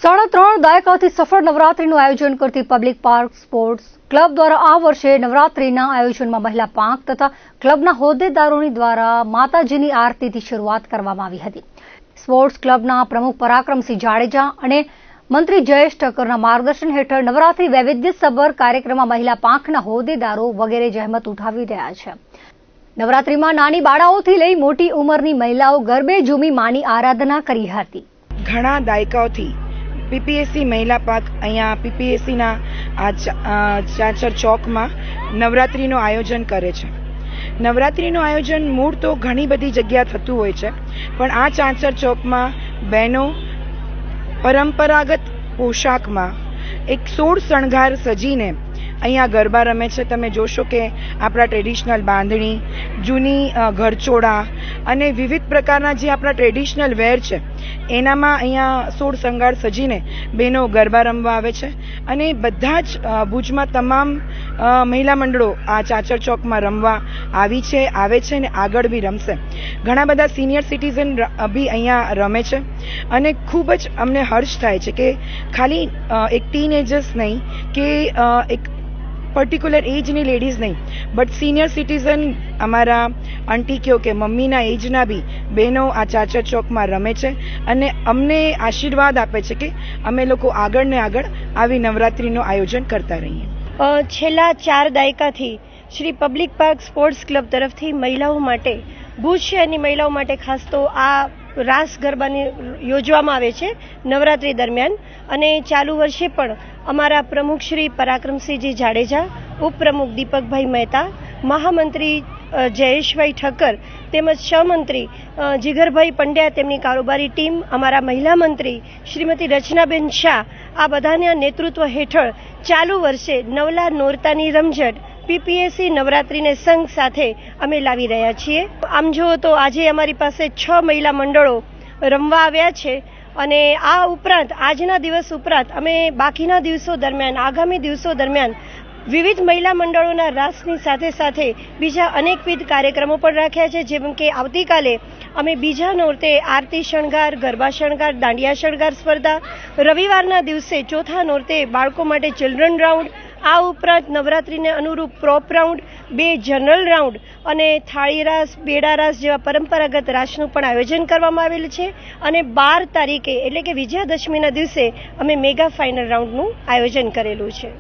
સાડા 3 દાયકાથી સફળ નવરાત્રીનું આયોજન કરતી પબ્લિક પાર્ક સ્પોર્ટ્સ ક્લબ દ્વારા આ વર્ષે નવરાત્રીના આયોજનમાં મહિલા પાંખ તથા ક્લબના હોદ્દેદારોની દ્વારા માતાજીની આરતીથી શરૂઆત કરવામાં આવી હતી. સ્પોર્ટ્સ ક્લબના પ્રમુખ પરાક્રમસિંહ જાડેજા અને મંત્રી જયેશ ઠક્કરના માર્ગદર્શન હેઠળ નવરાત્રી વૈવિધ્યસભર કાર્યક્રમમાં મહિલા પાંખના હોદ્દેદારો વગેરે જહેમત ઉઠાવી રહ્યા છે. નવરાત્રીમાં નાની બાળાઓથી લઈ મોટી ઉંમરની મહિલાઓ ગરબે ઝૂમી માની આરાધના કરી હતી. ઘણા દાયકાઓથી પીપીએસસી મહિલા પાંખ અહીંયા પીપીએસસીના ચાચર ચોકમાં નવરાત્રિનું આયોજન કરે છે. નવરાત્રિનું આયોજન મૂળ તો ઘણી બધી જગ્યા થતું હોય છે, પણ આ ચાચર ચોકમાં બહેનો પરંપરાગત પોશાકમાં એક 16 શણગાર સજીને અહીંયા ગરબા રમે છે. તમે જોશો કે આપણા ટ્રેડિશનલ બાંધણી, જૂની ઘરચોળા અને વિવિધ પ્રકારના જે આપણા ટ્રેડિશનલ વેર છે એનામાં અહીંયા 16 શણગાર સજીને બહેનો ગરબા રમવા આવે છે. અને બધા જ ભુજમાં તમામ મહિલા મંડળો આ ચાચર ચોકમાં રમવા આવે છે અને આગળ બી રમશે. ઘણા બધા સિનિયર સિટીઝન બી અહીંયા રમે છે અને ખૂબ જ અમને હર્ષ થાય છે કે ખાલી એક ટીનેજર્સ નહીં કે એક પર્ટિક્યુલર એજની લેડીઝ નહીં, બટ સિનિયર સિટીઝન અમારા આંટી કહો કે મમ્મીના એજના બી બહેનો આ ચાચર ચોકમાં રમે છે અને અમને આશીર્વાદ આપે છે કે અમે લોકો આગળ ને આગળ આવી નવરાત્રિનું આયોજન કરતા રહીએ. છેલ્લા 4 દાયકાથી Shri public park sports club તરફથી મહિલાઓ માટે, ભુજ શહેરની મહિલાઓ માટે ખાસ તો આ રાસ ગરબાની યોજવામાં આવે છે નવરાત્રી દરમિયાન. અને ચાલુ વર્ષે પણ અમારા પ્રમુખ શ્રી પરાક્રમસિંહજી જાડેજા, ઉપપ્રમુખ દીપકભાઈ મહેતા, મહામંત્રી જયેશભાઈ ઠક્કર તેમજ સહમંત્રી જીગરભાઈ પંડ્યા, તેમની કારોબારી ટીમ, અમારા મહિલા મંત્રી શ્રીમતી રચનાબેન શાહ, આ બધાના નેતૃત્વ હેઠળ ચાલુ વર્ષે નવલા નોરતાની રમઝટ પીપીએસસી નવરાત્રિને સંઘ સાથે અમે લાવી રહ્યા છીએ. આમ જુઓ તો આજે અમારી પાસે 6 મહિલા મંડળો રમવા આવ્યા છે અને આ ઉપરાંત આજના દિવસ ઉપરાંત અમે બાકીના દિવસો દરમિયાન, આગામી દિવસો દરમિયાન વિવિધ મહિલા મંડળોના રાસની સાથે સાથે બીજા અનેકવિધ કાર્યક્રમો પણ રાખ્યા છે. જેમ કે આવતીકાલે અમે બીજા નોરતે આરતી શણગાર, ગરબા શણગાર, દાંડિયા શણગાર સ્પર્ધા, રવિવારના દિવસે ચોથા નોરતે બાળકો માટે ચિલ્ડ્રન રાઉન્ડ, આ ઉપરાંત નવરાત્રિને અનુરૂપ પ્રોપ રાઉન્ડ, 2 જનરલ રાઉન્ડ અને થાળી રાસ, બેડા રાસ જેવા પરંપરાગત રાસનું પણ આયોજન કરવામાં આવેલ છે. અને 12 તારીખે એટલે કે વિજયાદશમીના દિવસે અમે મેગા ફાઇનલ રાઉન્ડનું આયોજન કરેલું છે.